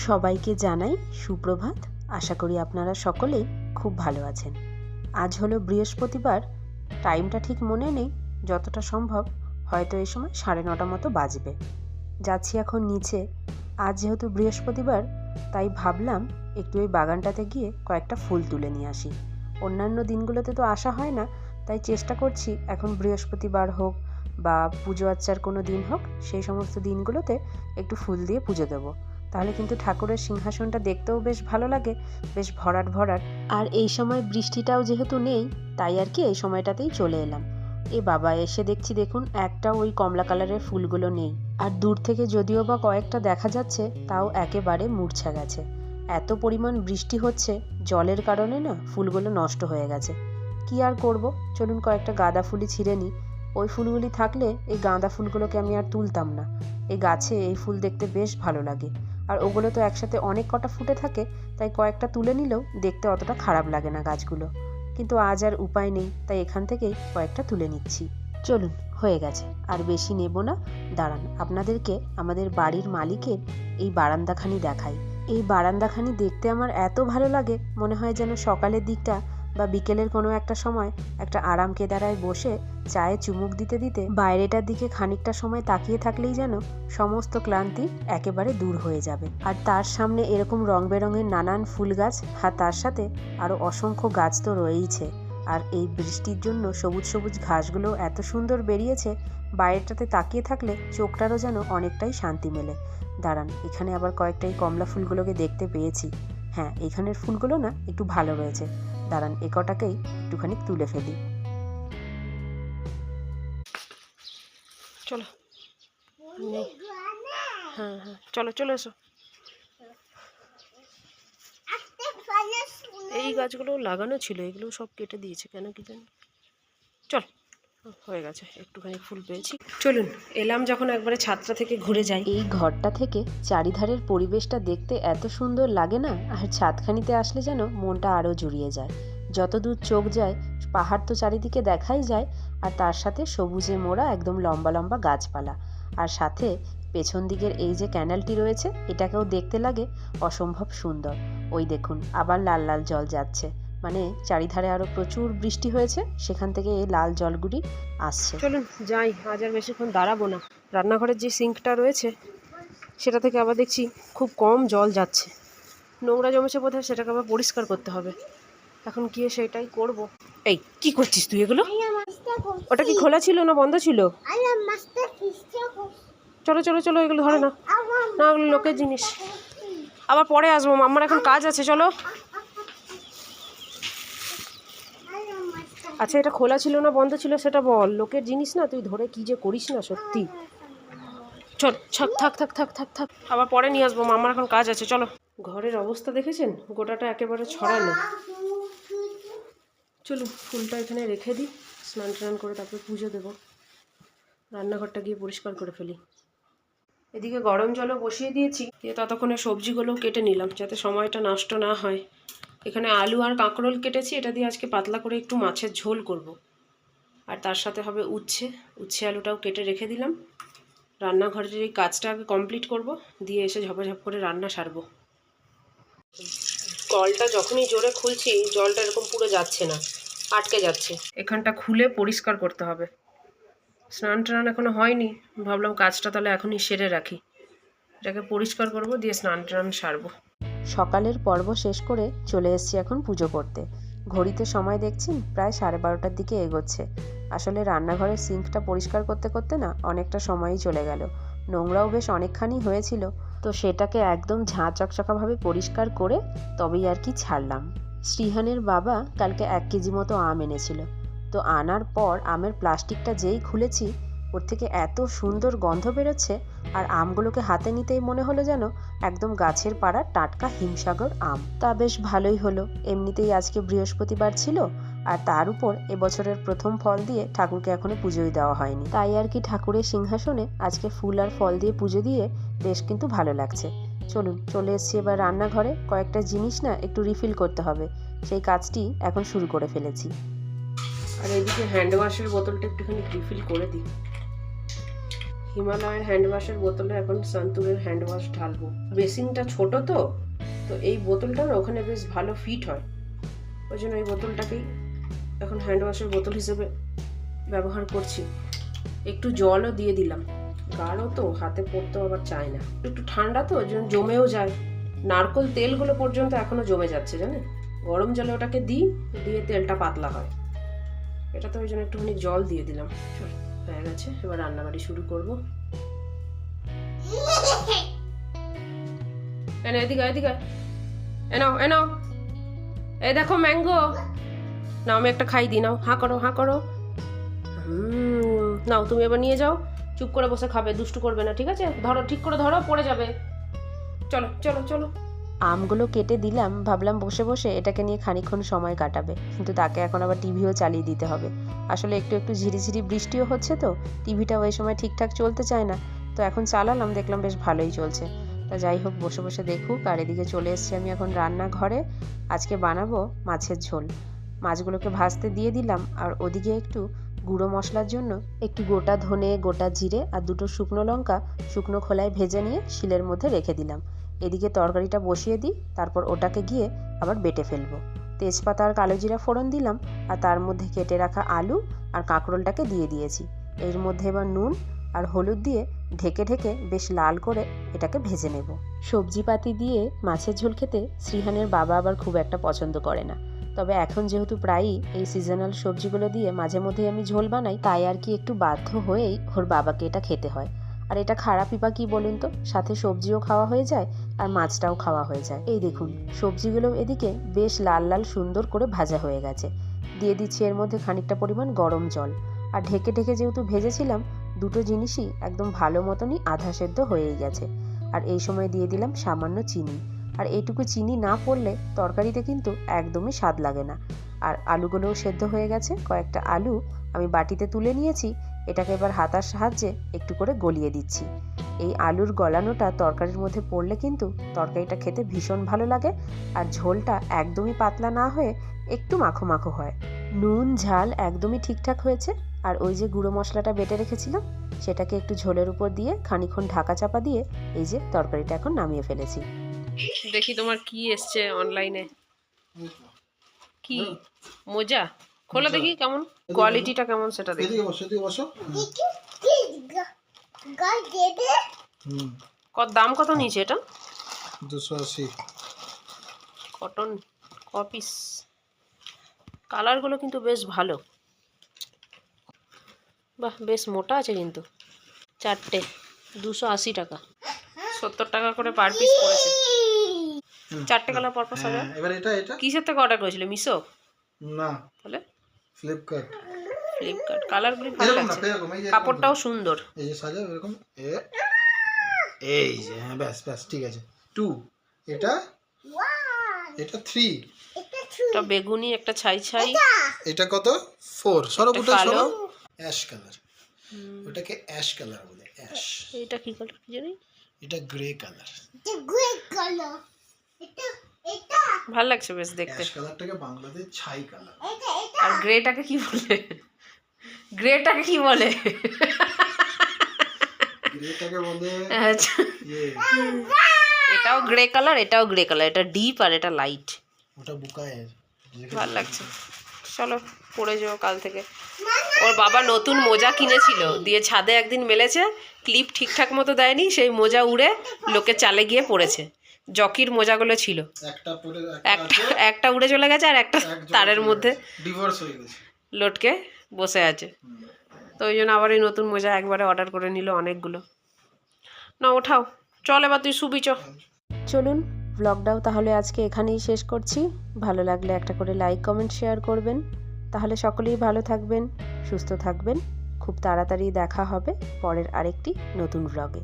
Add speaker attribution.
Speaker 1: সবাইকে জানাই সুপ্রভাত। আশা করি আপনারা সকলেই খুব ভালো আছেন। আজ হলো বৃহস্পতিবার, টাইমটা ঠিক মনে নেই, যতটা সম্ভব হয়তো এই সময় 9:30 মতো বাজবে। যাচ্ছি এখন নিচে। আজ যেহেতু বৃহস্পতিবার তাই ভাবলাম একটু ওই বাগানটাতে গিয়ে কয়েকটা ফুল তুলে নিয়ে আসি। অন্যান্য দিনগুলোতে তো আসা হয় না, তাই চেষ্টা করছি এখন বৃহস্পতিবার হোক বা পুজো আচ্চার কোনো দিন হোক, সেই সমস্ত দিনগুলোতে একটু ফুল দিয়ে পুজো দেবো। তাহলে কিন্তু ঠাকুরের সিংহাসনটা দেখতেও বেশ ভালো লাগে, বেশ ভরাট ভরাট। আর এই সময় বৃষ্টিটাও যেহেতু নেই, তাই আর কি এই সময়টাতেই চলে এলাম। এ বাবা, এসে দেখছি দেখুন একটা ওই কমলা কালারের ফুলগুলো নেই, আর দূর থেকে যদিও বা কয়েকটা দেখা যাচ্ছে তাও একেবারে মূর্ছা গেছে। এত পরিমাণ বৃষ্টি হচ্ছে, জলের কারণে না ফুলগুলো নষ্ট হয়ে গেছে। কি আর করব, চলুন কয়েকটা গাঁদা ফুলই ছিঁড়ে নিই। ওই ফুলগুলি থাকলে এই গাঁদা ফুলগুলোকে আমি আর তুলতাম না। এই গাছে এই ফুল দেখতে বেশ ভালো লাগে, আর ওগুলো তো একসাথে অনেক কটা ফুটে থাকে, তাই কয়েকটা তুলে নিলেও দেখতে অতটা খারাপ লাগে না গাছগুলো। কিন্তু আজ আর উপায় নেই, তাই এখান থেকেই কয়েকটা তুলে নিচ্ছি। চলুন, হয়ে গেছে, আর বেশি নেব না। দাঁড়ান, আপনাদেরকে আমাদের বাড়ির মালিকের এই বারান্দাখানি দেখাই। এই বারান্দাখানি দেখতে আমার এত ভালো লাগে, মনে হয় যেন সকালের দিকটা বা বিকেলের কোনো একটা সময় একটা আরাম কেদারায় বসে চায়ে চুমুক দিতে দিতে বাইরেটার দিকে খানিকটা সময় তাকিয়ে থাকলেই যেন সমস্ত ক্লান্তি একেবারে দূর হয়ে যাবে। আর তার সামনে এরকম রং বেরঙের নানান ফুল গাছ, আর তার সাথে আরও অসংখ্য গাছ তো রয়েইছে। আর এই বৃষ্টির জন্য সবুজ সবুজ ঘাসগুলো এত সুন্দর বেরিয়েছে, বাইরেটাতে তাকিয়ে থাকলে চোখটারও যেন অনেকটাই শান্তি মেলে। দাঁড়ান, এখানে আবার কয়েকটাই কমলা ফুলগুলোকে দেখতে পেয়েছি। হ্যাঁ, এখানের ফুলগুলো না একটু ভালো রয়েছে। দাঁড়ান, এ কটাকেই একটুখানি তুলে ফেলি। চলো, হ্যাঁ হ্যাঁ, চলো চলে এসো। এই গাছগুলো লাগানো ছিল, এগুলো সব কেটে দিয়েছে কেন কি জানি। চল, হয়ে গেছে, একটুখানি ফুল পেয়েছি। চলুন, এলাম যখন একবারে ছাদটা থেকে ঘুরে যাই। এই ঘরটা থেকে চারিধারের পরিবেশটা দেখতে এত সুন্দর লাগে না, আর ছাদখানিতে আসলে যেন মনটা আরও জুড়িয়ে যায়। যতদূর চোখ যায় পাহাড় তো চারিদিকে দেখাই যায়, আর তার সাথে সবুজে মোড়া একদম লম্বা লম্বা গাছপালা, আর সাথে পেছন দিকের এই যে ক্যানালটি রয়েছে এটাকেও দেখতে লাগে অসম্ভব সুন্দর। ওই দেখুন, আবার লাল লাল জল যাচ্ছে, মানে চারিধারে আরো প্রচুর বৃষ্টি হয়েছে, সেখান থেকে এই লাল জলগুলি আসছে। চলুন যাই, আজ আর বেশিক্ষণ দাঁড়াবো না। রান্নাঘরের যে সিঙ্কটা রয়েছে সেটা থেকে আবার দেখছি খুব কম জল যাচ্ছে, নোংরা জমেছে বোধহয়, সেটাকে আবার পরিষ্কার করতে হবে। এখন গিয়ে সেটাই করব। এই কি করছিস তুই এগুলো? ওটা কি খোলা ছিল না বন্ধ ছিল? চলো চলো চলো, এগুলো ধরে না, না ওগুলো লোকের জিনিস, আবার পরে আসবো, আমার এখন কাজ আছে। চলো। আচ্ছা, এটা খোলা ছিল না বন্ধ ছিল সেটা বল, লোকের জিনিস না, তুই ধরে কি যে করিস না সত্যি। চল, থাক থাক থাক থাক থাক, আবার পরে নিয়ে আসবো, আমার এখন কাজ আছে। চলো। ঘরের অবস্থা দেখেছেন, গোটাটা একেবারে ছড়ানো। চলুন, ফুলটা এখানে রেখে দিই, স্নান টান করে তারপরে পুজো দেবো। রান্নাঘরটা গিয়ে পরিষ্কার করে ফেলি। এদিকে গরম জলও বসিয়ে দিয়েছি, দিয়ে ততক্ষণে সবজিগুলোও কেটে নিলাম যাতে সময়টা নষ্ট না হয়। এখানে আলু আর কাঁকরোল কেটেছি, এটা দিয়ে আজকে পাতলা করে একটু মাছের ঝোল করব। আর তার সাথে হবে উচ্ছে আলুটাও কেটে রেখে দিলাম। রান্নাঘরের এই কাজটা আগে কমপ্লিট করব, দিয়ে এসে ঝপাঝপ করে রান্না সারবো। কলটা যখনই জোরে খুলছি জলটা এরকম পুরো যাচ্ছে না, আটকে যাচ্ছে। এখানটা খুলে পরিষ্কার করতে হবে। স্নান টান এখনো হয়নি, ভাবলাম কাজটা তাহলে এখনই সেরে রাখি। এটাকে পরিষ্কার করব, দিয়ে স্নান টান সারবো। সকালের পর্ব শেষ করে চলে এসেছি এখন পুজো করতে। ঘড়িতে সময় দেখছি প্রায় 12:30টার দিকে এগোচ্ছে। আসলে রান্নাঘরের সিঙ্কটা পরিষ্কার করতে করতে না অনেকটা সময়ই চলে গেল। নোংরাও বেশ অনেকখানি হয়েছিল, তো সেটাকে একদম ঝাঁ চকচকাভাবে পরিষ্কার করে তবেই আর কি ছাড়লাম। শ্রীহানের বাবা কালকে 1 কেজি মতো আম এনেছিল, তো আনার পর আমের প্লাস্টিকটা যেই খুলেছি ওর থেকে এত সুন্দর গন্ধ বেরোচ্ছে, আর আমগুলোকে হাতে নিতেই মনে হলো যেন একদম গাছের পাড়া টাটকা হিমসাগর আম। তা বেশ ভালোই হলো, এমনিতেই আজকে বৃহস্পতিবার ছিল, আর তার উপর এবছরের প্রথম ফল দিয়ে ঠাকুরকে এখনো পুজোই দেওয়া হয়নি, তাই আর কি ঠাকুরের সিংহাসনে আজকে ফুল আর ফল দিয়ে পুজো দিয়ে বেশ কিন্তু ভালো লাগছে। চলুন, চলে এসেছি এবার রান্নাঘরে। কয়েকটা জিনিস না একটু রিফিল করতে হবে, সেই কাজটি এখন শুরু করে ফেলেছি। আর এদিকে হ্যান্ড ওয়াশের বোতলটা একটুখানি রিফিল করে দিই। হিমালয়ের হ্যান্ড ওয়াশের বোতলে এখন সন্তুরের হ্যান্ড ওয়াশ ঢালবো। বেসিনটা ছোট তো এই বোতলটা না ওখানে বেশ ভালো ফিট হয়, ওই জন্য এই বোতলটাকেই এখন হ্যান্ড ওয়াশের বোতল হিসেবে ব্যবহার করছি। একটু জলও দিয়ে দিলাম, গাঢ় তো হাতে পড়তেও আবার চায় না, একটু ঠান্ডা তো ওই জন্য জমেও যায়। নারকোল তেলগুলো পর্যন্ত এখনো জমে যাচ্ছে জানেন। গরম জলে ওটাকে দিয়ে তেলটা পাতলা হয়। এটা তো ওই জন্য একটুখানি জল দিয়ে দিলাম। হয়ে গেছে, এবার রান্নাবাড়ি শুরু করবো। এদিকে এদিকে এনাও এনাও, এই দেখো ম্যাঙ্গো নাও, আমি একটা খাই দিই, নাও হাঁ করো। নাও তুমি এবার নিয়ে যাও, চুপ করে বসে খাবে, দুষ্টু করবে না, ঠিক আছে? ধরো, ঠিক করে ধরো, পড়ে যাবে। চলো চলো চলো। আমগুলো কেটে দিলাম, ভাবলাম বসে বসে এটাকে নিয়ে খানিকক্ষণ সময় কাটাবে, কিন্তু তাকে এখন আবার টিভিও চালিয়ে দিতে হবে। আসলে একটু একটু ঝিরিঝিরি বৃষ্টিও হচ্ছে তো টিভিটাও এই সময় ঠিকঠাক চলতে চায় না, তো এখন চালালাম, দেখলাম বেশ ভালোই চলছে। তা যাই হোক, বসে বসে দেখুক। আর এদিকে চলে এসেছি আমি এখন রান্নাঘরে। আজকে বানাবো মাছের ঝোল। মাছগুলোকে ভাজতে দিয়ে দিলাম, আর ওদিকে একটু গুঁড়ো মশলার জন্য একটু গোটা ধনে, গোটা জিরে আর দুটো শুকনো লঙ্কা শুকনো খোলায় ভেজে নিয়ে শিলের মধ্যে রেখে দিলাম। এদিকে তরকারিটা বসিয়ে দিই, তারপর ওটাকে গিয়ে আবার বেটে ফেলবো। তেজপাতা আর কালো জিরা ফোড়ন দিলাম, আর তার মধ্যে কেটে রাখা আলু আর কাঁকরোলটাকে দিয়ে দিয়েছি। এর মধ্যে এবার নুন আর হলুদ দিয়ে ঢেকে ঢেকে বেশ লাল করে এটাকে ভেজে নেব। সবজিপাতি দিয়ে মাছের ঝোল খেতে শ্রীহানের বাবা আবার খুব একটা পছন্দ করে না, তবে এখন যেহেতু প্রায়ই এই সিজনাল সবজিগুলো দিয়ে মাঝে মধ্যেই আমি ঝোল বানাই, তাই আর কি একটু বাধ্য হয়েই ওর বাবাকে এটা খেতে হয়। আর এটা খারাপই বা কি বলুন তো, সাথে সবজিও খাওয়া হয়ে যায় আর মাছটাও খাওয়া হয়ে যায়। এই দেখুন, সবজিগুলো এদিকে বেশ লাল লাল সুন্দর করে ভাজা হয়ে গেছে। দিয়ে দিচ্ছি এর মধ্যে খানিকটা পরিমাণ গরম জল, আর ঢেকে ঢেকে যেহেতু ভেজেছিলাম, দুটো জিনিসই একদম ভালো মতনই আধা সেদ্ধ হয়েই গেছে। আর এই সময় দিয়ে দিলাম সামান্য চিনি, আর এইটুকু চিনি না পড়লে তরকারিতে কিন্তু একদমই স্বাদ লাগে না। আর আলুগুলোও সেদ্ধ হয়ে গেছে, কয়েকটা আলু আমি বাটিতে তুলে নিয়েছি, এটাকে এবার হাতার সাহায্যে একটু করে গলিয়ে দিচ্ছি। এই আলুর গলানোটা তরকারির মধ্যে পড়লে কিন্তু তরকারিটা খেতে ভীষণ ভালো লাগে, আর ঝোলটা একদমই পাতলা না হয়ে একটু মাখো মাখো হয়। নুন ঝাল একদমই ঠিকঠাক হয়েছে। আর ওই যে গুঁড়ো মশলাটা বেটে রেখেছিলাম, সেটাকে একটু ঝোলের উপর দিয়ে খানিকক্ষণ ঢাকা চাপা দিয়ে এই যে তরকারিটা এখন নামিয়ে ফেলেছি। দেখি তোমার কি এসছে অনলাইনে। কি মোজা? খোলা দেখি কেমন, কোয়ালিটিটা কেমন সেটা দেখি। দাম কত নিয়েছে এটা?
Speaker 2: 280।
Speaker 1: Cotton copies. কালারগুলো কিন্তু বেশ ভালো, বাহ বেশ মোটা আছে কিন্তু। চারটে 280 টাকা, 70 টাকা করে পার পিস পড়েছে। চারটে কালার পরপর সাজা।
Speaker 2: এবার এটা
Speaker 1: কিসের থেকে অর্ডার করেছিলে? মিশো?
Speaker 2: না,
Speaker 1: তাহলে
Speaker 2: ফ্লিপকার্ট।
Speaker 1: কালারগুলো ভালো লাগছে, কাপড়টাও সুন্দর।
Speaker 2: এই যে সাজা এরকম, এই যে হ্যাঁ, ব্যাস ব্যাস ঠিক আছে। 2 এটা 3
Speaker 1: এটা বেগুনি, একটা ছাই ছাই।
Speaker 2: এটা কত? 4। সরবুটা সরো, অ্যাশ কালার। ওটাকে অ্যাশ কালার বলে, অ্যাশ।
Speaker 1: এটা কি কালার কি জানি?
Speaker 2: এটা গ্রে কালার।
Speaker 1: ভালো লাগছে বেশ দেখতে।
Speaker 2: অ্যাশ কালারটাকে বাংলাতে ছাই কালার।
Speaker 1: আর গ্রেটাকে কি বলে? গ্রেটাকে কি বলে?
Speaker 2: গ্রেটাকে বলে
Speaker 1: আচ্ছা, এটাও গ্রে কালার, এটাও গ্রে কালার, এটা ডিপ আর এটা লাইট।
Speaker 2: ওটা বুকায়ের।
Speaker 1: ভালো লাগছে। চলো পরে যাও কাল থেকে। ওর বাবা নতুন মোজা কিনেছিল, দিয়ে ছাদে একদিন মেলেছে, ক্লিপ ঠিকঠাক মতো দেয়নি, সেই মোজা উড়ে লোকে চালে গিয়ে পড়েছে। জকির মোজাগুলো ছিল, একটা উড়ে চলে গেছে, আর একটা তারের মধ্যে
Speaker 2: ডিভোর্স হয়ে গেছে,
Speaker 1: লটকে বসে আছে। তো ওই জন্য আবার এই নতুন মোজা একবারে অর্ডার করে নিল অনেকগুলো। না ওঠাও, চল এবার তুই শুবি চ। চলুন, ব্লগটাও তাহলে আজকে এখানেই শেষ করছি। ভালো লাগলে একটা করে লাইক কমেন্ট শেয়ার করবেন। তাহলে সকলেই ভালো থাকবেন, সুস্থ থাকবেন। খুব তাড়াতাড়ি দেখা হবে পরের আরেকটি নতুন ব্লগে।